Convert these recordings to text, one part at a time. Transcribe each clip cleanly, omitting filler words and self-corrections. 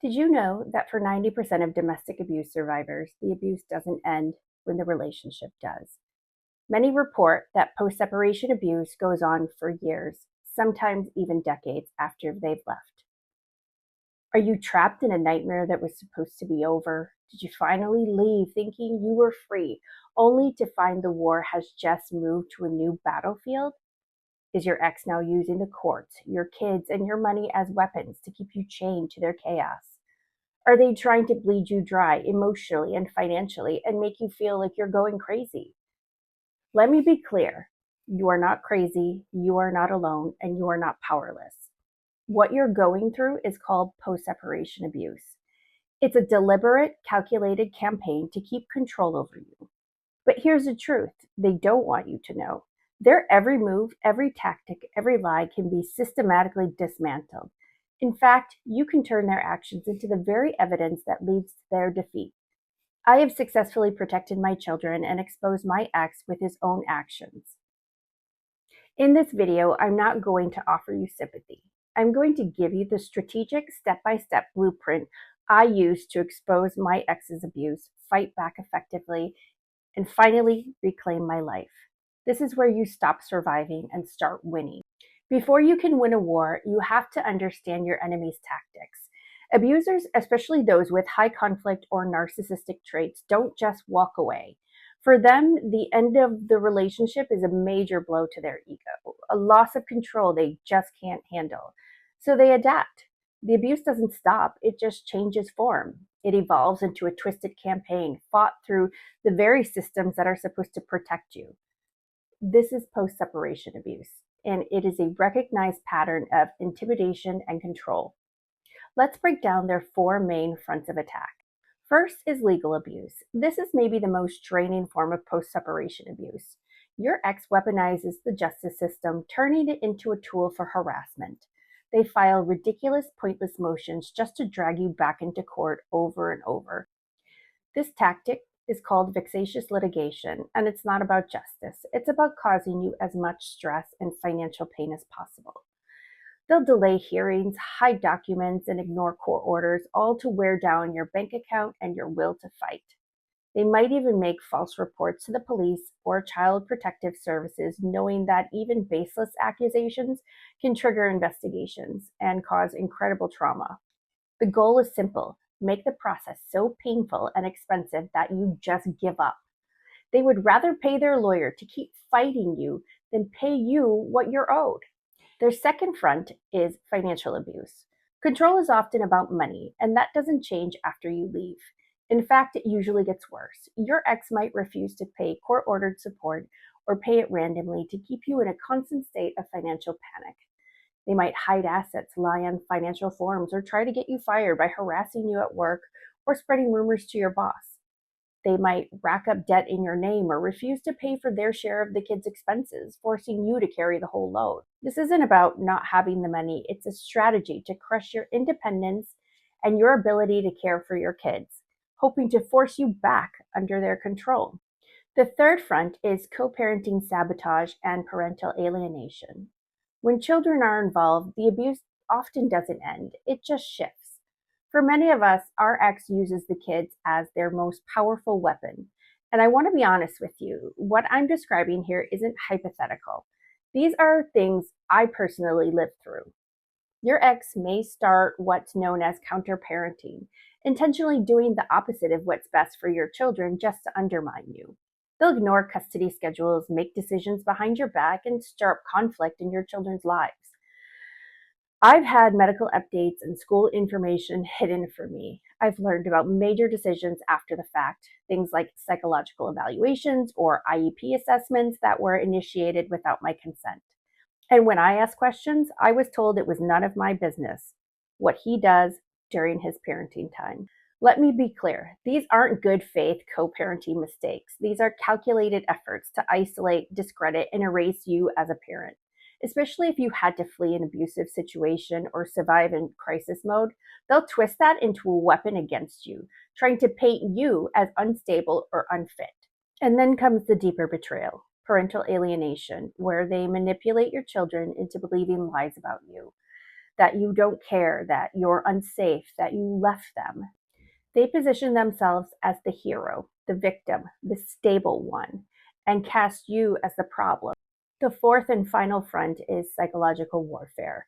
Did you know that for 90% of domestic abuse survivors, the abuse doesn't end when the relationship does? Many report that post-separation abuse goes on for years, sometimes even decades after they've left. Are you trapped in a nightmare that was supposed to be over? Did you finally leave thinking you were free, only to find the war has just moved to a new battlefield? Is your ex now using the courts, your kids, and your money as weapons to keep you chained to their chaos? Are they trying to bleed you dry emotionally and financially and make you feel like you're going crazy? Let me be clear. You are not crazy, you are not alone, and you are not powerless. What you're going through is called post-separation abuse. It's a deliberate, calculated campaign to keep control over you. But here's the truth they don't want you to know. Their every move, every tactic, every lie can be systematically dismantled. In fact, you can turn their actions into the very evidence that leads to their defeat. I have successfully protected my children and exposed my ex with his own actions. In this video, I'm not going to offer you sympathy. I'm going to give you the strategic step-by-step blueprint I used to expose my ex's abuse, fight back effectively, and finally reclaim my life. This is where you stop surviving and start winning. Before you can win a war, you have to understand your enemy's tactics. Abusers, especially those with high conflict or narcissistic traits, don't just walk away. For them, the end of the relationship is a major blow to their ego, a loss of control they just can't handle. So they adapt. The abuse doesn't stop, it just changes form. It evolves into a twisted campaign fought through the very systems that are supposed to protect you. This is post-separation abuse, and it is a recognized pattern of intimidation and control. Let's break down their four main fronts of attack. First is legal abuse. This is maybe the most draining form of post-separation abuse. Your ex weaponizes the justice system, turning it into a tool for harassment. They file ridiculous, pointless motions just to drag you back into court over and over. This tactic is called vexatious litigation, and it's not about justice. It's about causing you as much stress and financial pain as possible. They'll delay hearings, hide documents, and ignore court orders, all to wear down your bank account and your will to fight. They might even make false reports to the police or Child Protective Services, knowing that even baseless accusations can trigger investigations and cause incredible trauma. The goal is simple: make the process so painful and expensive that you just give up. They would rather pay their lawyer to keep fighting you than pay you what you're owed. Their second front is financial abuse. Control is often about money, and that doesn't change after you leave. In fact, it usually gets worse. Your ex might refuse to pay court-ordered support or pay it randomly to keep you in a constant state of financial panic. They might hide assets, lie on financial forms, or try to get you fired by harassing you at work or spreading rumors to your boss. They might rack up debt in your name or refuse to pay for their share of the kids' expenses, forcing you to carry the whole load. This isn't about not having the money. It's a strategy to crush your independence and your ability to care for your kids, hoping to force you back under their control. The third front is co-parenting sabotage and parental alienation. When children are involved, the abuse often doesn't end. It just shifts. For many of us, our ex uses the kids as their most powerful weapon. And I want to be honest with you, what I'm describing here isn't hypothetical. These are things I personally lived through. Your ex may start what's known as counter-parenting, intentionally doing the opposite of what's best for your children just to undermine you. They'll ignore custody schedules, make decisions behind your back, and stir up conflict in your children's lives. I've had medical updates and school information hidden from me. I've learned about major decisions after the fact, things like psychological evaluations or IEP assessments that were initiated without my consent. And when I asked questions, I was told it was none of my business what he does during his parenting time. Let me be clear, these aren't good faith co-parenting mistakes. These are calculated efforts to isolate, discredit, and erase you as a parent. Especially if you had to flee an abusive situation or survive in crisis mode, they'll twist that into a weapon against you, trying to paint you as unstable or unfit. And then comes the deeper betrayal, parental alienation, where they manipulate your children into believing lies about you. that you don't care, that you're unsafe, that you left them. They position themselves as the hero, the victim, the stable one, and cast you as the problem. The fourth and final front is psychological warfare.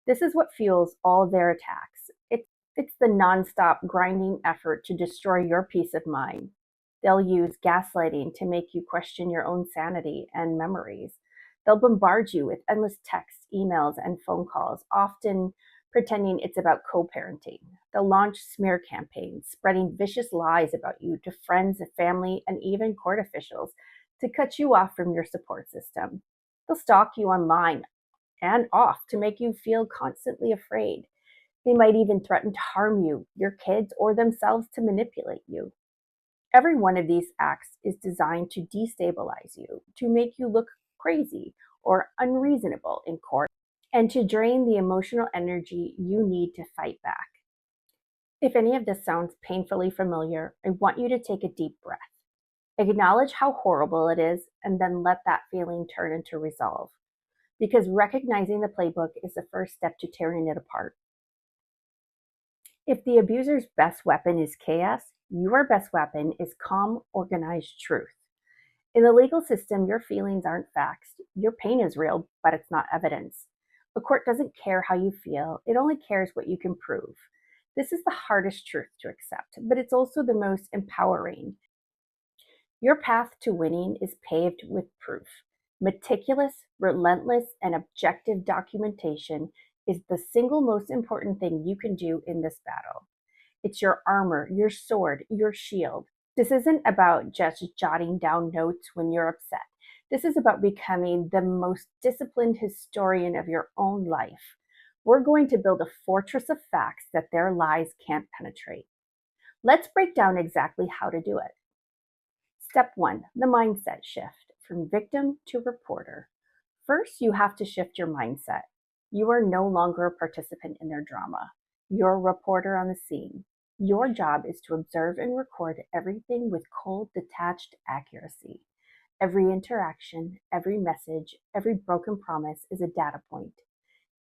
This is what fuels all their attacks. It's the nonstop grinding effort to destroy your peace of mind. They'll use gaslighting to make you question your own sanity and memories. They'll bombard you with endless texts, emails, and phone calls, often pretending it's about co parenting. They'll launch smear campaigns, spreading vicious lies about you to friends, family, and even court officials to cut you off from your support system. They'll stalk you online and off to make you feel constantly afraid. They might even threaten to harm you, your kids, or themselves to manipulate you. Every one of these acts is designed to destabilize you, to make you look crazy or unreasonable in court, and to drain the emotional energy you need to fight back. If any of this sounds painfully familiar, I want you to take a deep breath. Acknowledge how horrible it is, and then let that feeling turn into resolve. Because recognizing the playbook is the first step to tearing it apart. If the abuser's best weapon is chaos, your best weapon is calm, organized truth. In the legal system, your feelings aren't facts. Your pain is real, but it's not evidence. A court doesn't care how you feel, it only cares what you can prove. This is the hardest truth to accept, but it's also the most empowering. Your path to winning is paved with proof. Meticulous, relentless, and objective documentation is the single most important thing you can do in this battle. It's your armor, your sword, your shield. This isn't about just jotting down notes when you're upset. This is about becoming the most disciplined historian of your own life. We're going to build a fortress of facts that their lies can't penetrate. Let's break down exactly how to do it. Step 1, the mindset shift from victim to reporter. First, you have to shift your mindset. You are no longer a participant in their drama. You're a reporter on the scene. Your job is to observe and record everything with cold, detached accuracy. Every interaction, every message, every broken promise is a data point.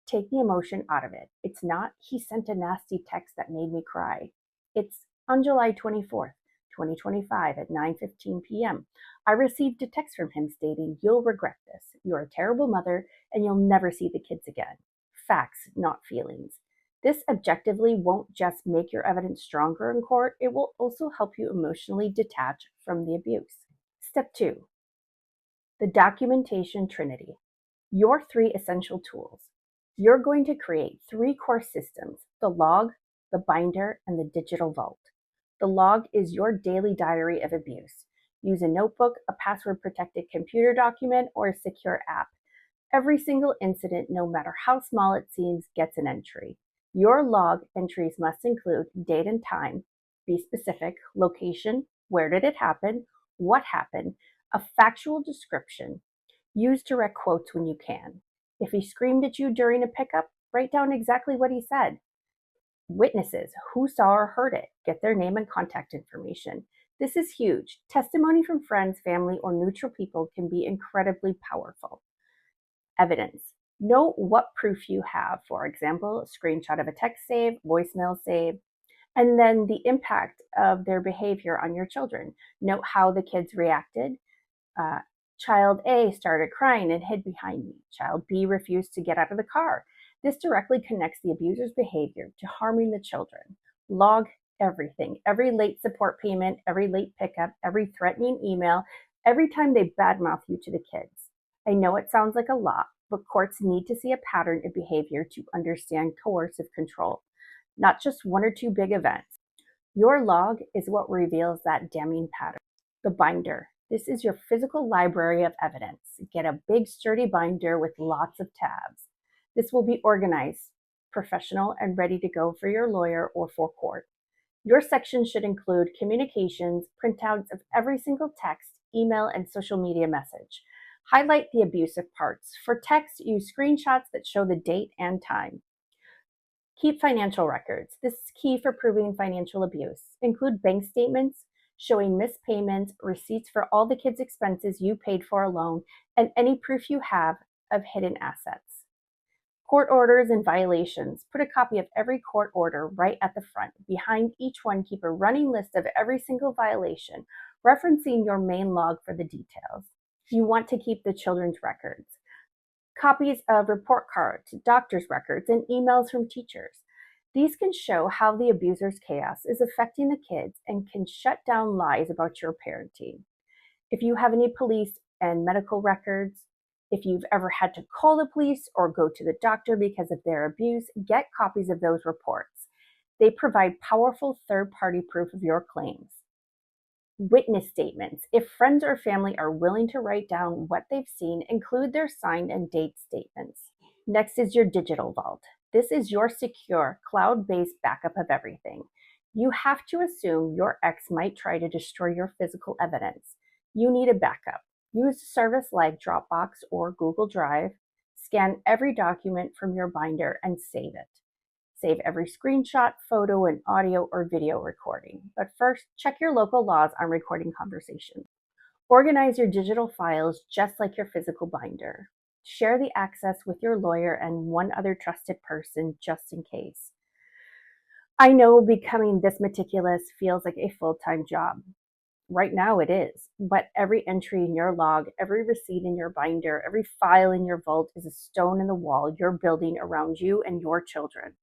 Take the emotion out of it. It's not, he sent a nasty text that made me cry. It's, on July 24th, 2025 at 9:15 p.m. I received a text from him stating, "You'll regret this. You're a terrible mother and you'll never see the kids again." Facts, not feelings. This objectively won't just make your evidence stronger in court, it will also help you emotionally detach from the abuse. Step 2, the documentation trinity. Your 3 essential tools. You're going to create 3 core systems: the log, the binder, and the digital vault. The log is your daily diary of abuse. Use a notebook, a password-protected computer document, or a secure app. Every single incident, no matter how small it seems, gets an entry. Your log entries must include date and time, be specific, location, where did it happen, what happened, a factual description. Use direct quotes when you can. If he screamed at you during a pickup, write down exactly what he said. Witnesses, who saw or heard it, get their name and contact information. This is huge. Testimony from friends, family, or neutral people can be incredibly powerful. Evidence. Know what proof you have. For example, a screenshot of a text save, voicemail save, and then the impact of their behavior on your children. Note how the kids reacted. Child A started crying and hid behind me. Child B refused to get out of the car. This directly connects the abuser's behavior to harming the children. Log everything, every late support payment, every late pickup, every threatening email, every time they badmouth you to the kids. I know it sounds like a lot, but courts need to see a pattern of behavior to understand coercive control, not just 1 or 2 big events. Your log is what reveals that damning pattern. The binder. This is your physical library of evidence. Get a big, sturdy binder with lots of tabs. This will be organized, professional, and ready to go for your lawyer or for court. Your section should include communications, printouts of every single text, email, and social media message. Highlight the abusive parts. For text, use screenshots that show the date and time. Keep financial records. This is key for proving financial abuse. Include bank statements showing missed payments, receipts for all the kids' expenses you paid for alone, and any proof you have of hidden assets. Court orders and violations. Put a copy of every court order right at the front. Behind each one, keep a running list of every single violation, referencing your main log for the details. You want to keep the children's records. Copies of report cards, doctor's records, and emails from teachers. These can show how the abuser's chaos is affecting the kids and can shut down lies about your parenting. If you have any police and medical records, if you've ever had to call the police or go to the doctor because of their abuse, get copies of those reports. They provide powerful third-party proof of your claims. Witness statements. If friends or family are willing to write down what they've seen, include their signed and date statements. Next is your digital vault. This is your secure, cloud-based backup of everything. You have to assume your ex might try to destroy your physical evidence. You need a backup. Use a service like Dropbox or Google Drive. Scan every document from your binder and save it. Save every screenshot, photo, and audio or video recording. But first, check your local laws on recording conversations. Organize your digital files just like your physical binder. Share the access with your lawyer and one other trusted person just in case. I know becoming this meticulous feels like a full-time job. Right now it is, but every entry in your log, every receipt in your binder, every file in your vault is a stone in the wall you're building around you and your children.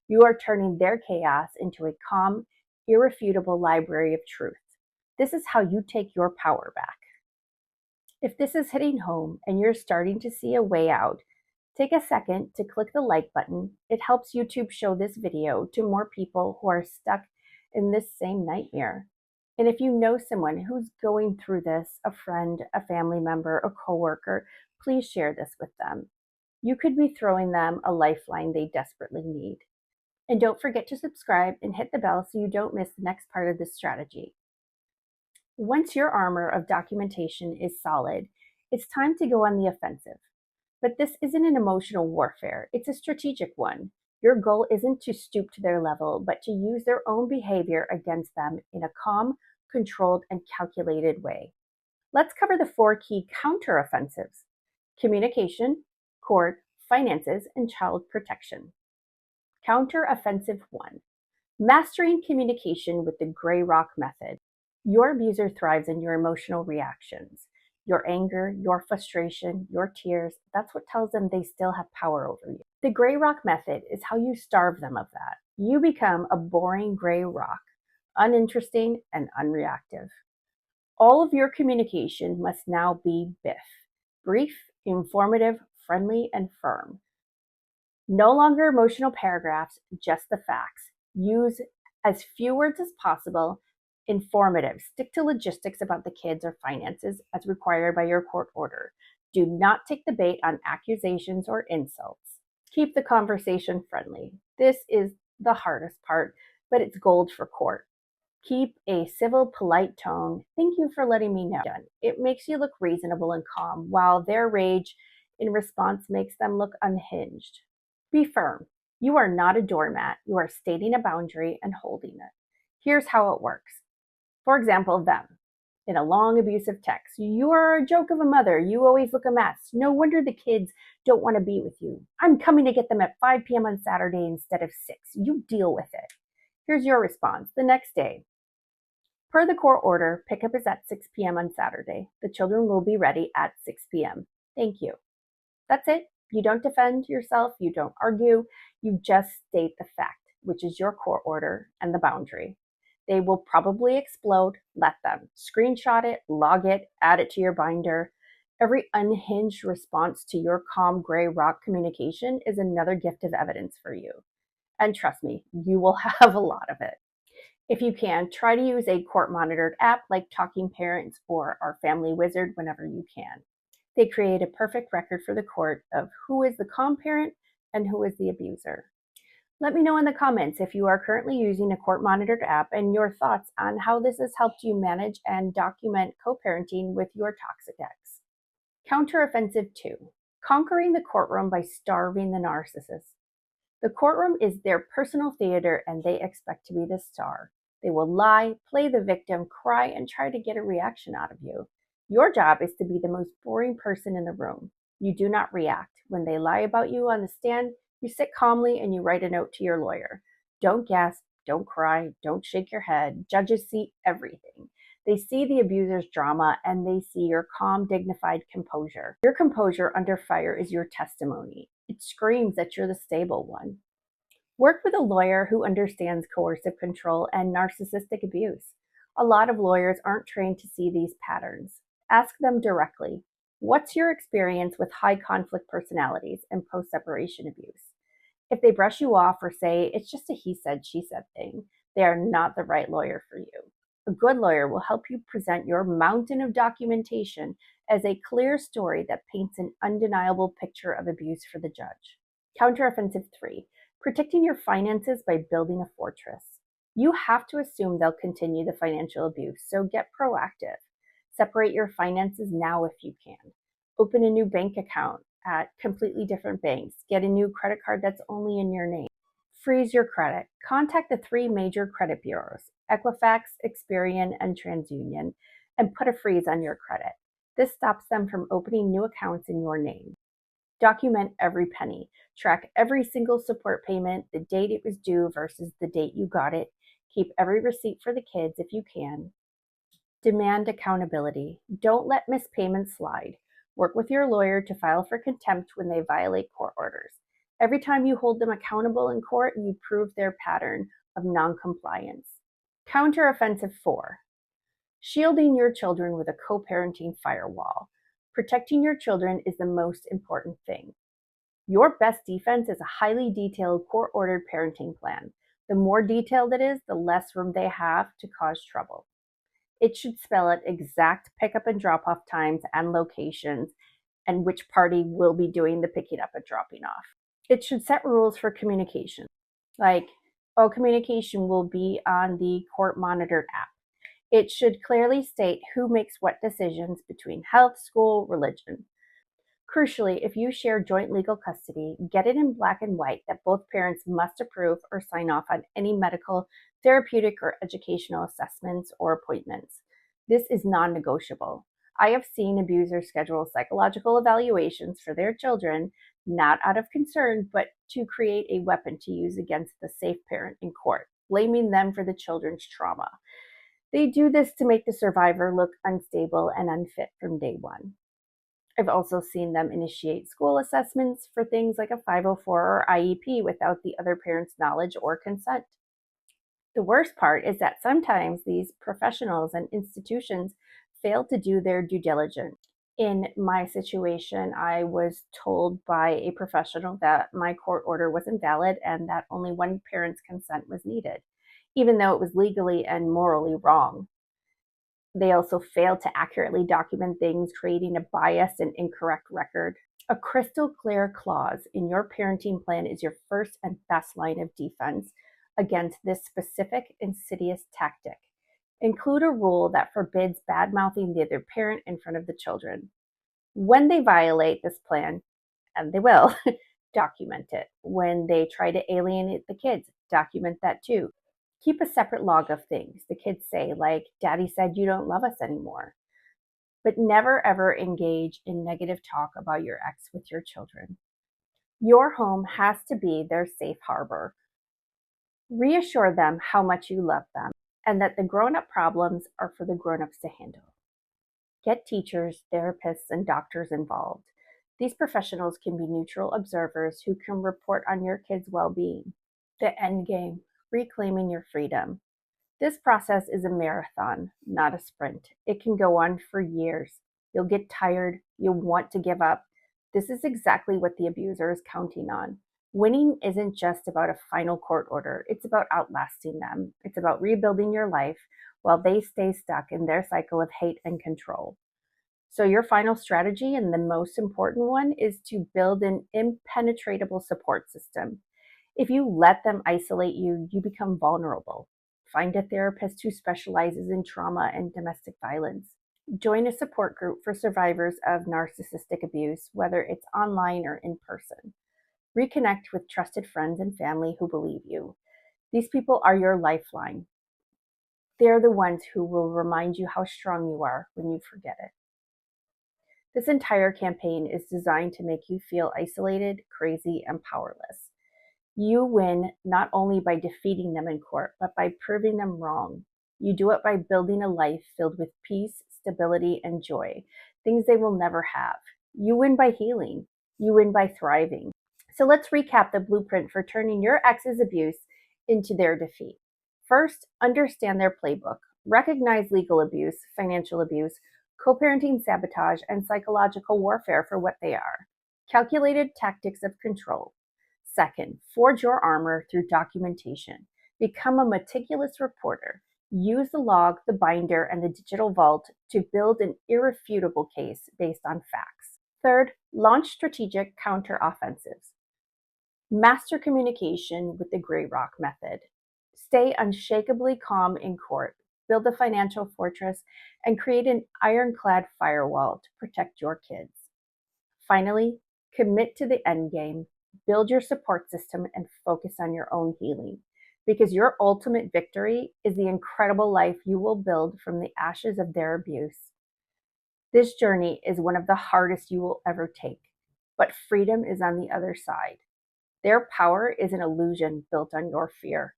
You are turning their chaos into a calm, irrefutable library of truth. This is how you take your power back. If this is hitting home and you're starting to see a way out, take a second to click the like button. It helps YouTube show this video to more people who are stuck in this same nightmare. And if you know someone who's going through this, a friend, a family member, a coworker, please share this with them. You could be throwing them a lifeline they desperately need. And don't forget to subscribe and hit the bell so you don't miss the next part of this strategy. Once your armor of documentation is solid, it's time to go on the offensive. But this isn't an emotional warfare, it's a strategic one. Your goal isn't to stoop to their level, but to use their own behavior against them in a calm, controlled, and calculated way. Let's cover the 4 key counteroffensives: communication, court, finances, and child protection. Counteroffensive 1. Mastering communication with the gray rock method. Your abuser thrives in your emotional reactions. Your anger, your frustration, your tears, that's what tells them they still have power over you. The gray rock method is how you starve them of that. You become a boring gray rock, uninteresting and unreactive. All of your communication must now be BIF, brief, informative, friendly, and firm. No longer emotional paragraphs, just the facts. Use as few words as possible. Informative. Stick to logistics about the kids or finances as required by your court order. Do not take the bait on accusations or insults. Keep the conversation friendly. This is the hardest part, but it's gold for court. Keep a civil, polite tone. Thank you for letting me know. It makes you look reasonable and calm, while their rage in response makes them look unhinged. Be firm. You are not a doormat. You are stating a boundary and holding it. Here's how it works. For example, them. In a long abusive text, you are a joke of a mother. You always look a mess. No wonder the kids don't want to be with you. I'm coming to get them at 5 p.m. on Saturday instead of 6. You deal with it. Here's your response the next day. Per the court order, pickup is at 6 p.m. on Saturday. The children will be ready at 6 p.m. Thank you. That's it. You don't defend yourself. You don't argue. You just state the fact, which is your court order and the boundary. They will probably explode. Let them. Screenshot it, log it, add it to your binder. Every unhinged response to your calm gray rock communication is another gift of evidence for you. And trust me, you will have a lot of it. If you can, try to use a court-monitored app like Talking Parents or our Family Wizard whenever you can. They create a perfect record for the court of who is the calm parent and who is the abuser. Let me know in the comments if you are currently using a court-monitored app and your thoughts on how this has helped you manage and document co-parenting with your toxic ex. Counteroffensive 2. Conquering the courtroom by starving the narcissist. The courtroom is their personal theater and they expect to be the star. They will lie, play the victim, cry, and try to get a reaction out of you. Your job is to be the most boring person in the room. You do not react. When they lie about you on the stand, you sit calmly and you write a note to your lawyer. Don't gasp, don't cry, don't shake your head. Judges see everything. They see the abuser's drama and they see your calm, dignified composure. Your composure under fire is your testimony. It screams that you're the stable one. Work with a lawyer who understands coercive control and narcissistic abuse. A lot of lawyers aren't trained to see these patterns. Ask them directly, what's your experience with high conflict personalities and post-separation abuse? If they brush you off or say, it's just a he said, she said thing, they are not the right lawyer for you. A good lawyer will help you present your mountain of documentation as a clear story that paints an undeniable picture of abuse for the judge. Counteroffensive 3. Protecting your finances by building a fortress. You have to assume they'll continue the financial abuse, so get proactive. Separate your finances now if you can. Open a new bank account at completely different banks. Get a new credit card that's only in your name. Freeze your credit. Contact the 3 major credit bureaus, Equifax, Experian, and TransUnion, and put a freeze on your credit. This stops them from opening new accounts in your name. Document every penny. Track every single support payment, the date it was due versus the date you got it. Keep every receipt for the kids if you can. Demand accountability. Don't let missed payments slide. Work with your lawyer to file for contempt when they violate court orders. Every time you hold them accountable in court, you prove their pattern of noncompliance. Counteroffensive 4. Shielding your children with a co-parenting firewall. Protecting your children is the most important thing. Your best defense is a highly detailed, court-ordered parenting plan. The more detailed it is, the less room they have to cause trouble. It should spell out exact pickup and drop-off times and locations, and which party will be doing the picking up and dropping off. It should set rules for communication, like all communication will be on the court-monitored app. It should clearly state who makes what decisions between health, school, religion. Crucially, if you share joint legal custody, get it in black and white that both parents must approve or sign off on any medical, therapeutic, or educational assessments or appointments. This is non-negotiable. I have seen abusers schedule psychological evaluations for their children, not out of concern, but to create a weapon to use against the safe parent in court, blaming them for the children's trauma. They do this to make the survivor look unstable and unfit from day one. I've also seen them initiate school assessments for things like a 504 or IEP without the other parent's knowledge or consent. The worst part is that sometimes these professionals and institutions fail to do their due diligence. In my situation, I was told by a professional that my court order was invalid and that only one parent's consent was needed, even though it was legally and morally wrong. They also failed to accurately document things, creating a biased and incorrect record. A crystal clear clause in your parenting plan is your first and best line of defense against this specific insidious tactic. Include a rule that forbids bad-mouthing the other parent in front of the children. When they violate this plan, and they will, document it. When they try to alienate the kids, document that too. Keep a separate log of things the kids say, like, Daddy said you don't love us anymore. But never ever engage in negative talk about your ex with your children. Your home has to be their safe harbor. Reassure them how much you love them and that the grown-up problems are for the grown-ups to handle. Get teachers, therapists, and doctors involved. These professionals can be neutral observers who can report on your kids' well-being. The Endgame. Reclaiming your freedom. This process is a marathon, not a sprint. It can go on for years. You'll get tired. You'll want to give up. This is exactly what the abuser is counting on. Winning isn't just about a final court order. It's about outlasting them. It's about rebuilding your life while they stay stuck in their cycle of hate and control. So your final strategy, and the most important one, is to build an impenetrable support system. If you let them isolate you, you become vulnerable. Find a therapist who specializes in trauma and domestic violence. Join a support group for survivors of narcissistic abuse, whether it's online or in person. Reconnect with trusted friends and family who believe you. These people are your lifeline. They're the ones who will remind you how strong you are when you forget it. This entire campaign is designed to make you feel isolated, crazy, and powerless. You win not only by defeating them in court, but by proving them wrong. You do it by building a life filled with peace, stability, and joy, things they will never have. You win by healing. You win by thriving. So let's recap the blueprint for turning your ex's abuse into their defeat. First, understand their playbook. Recognize legal abuse, financial abuse, co-parenting sabotage, and psychological warfare for what they are. Calculated tactics of control. Second, forge your armor through documentation. Become a meticulous reporter. Use the log, the binder, and the digital vault to build an irrefutable case based on facts. Third, launch strategic counteroffensives. Master communication with the Grey Rock method. Stay unshakably calm in court. Build a financial fortress and create an ironclad firewall to protect your kids. Finally, commit to the endgame. Build your support system and focus on your own healing, because your ultimate victory is the incredible life you will build from the ashes of their abuse. This journey is one of the hardest you will ever take, but freedom is on the other side. Their power is an illusion built on your fear.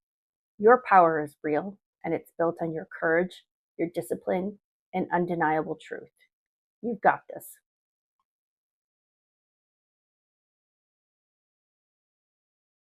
Your power is real, and it's built on your courage, your discipline, and undeniable truth. You've got this.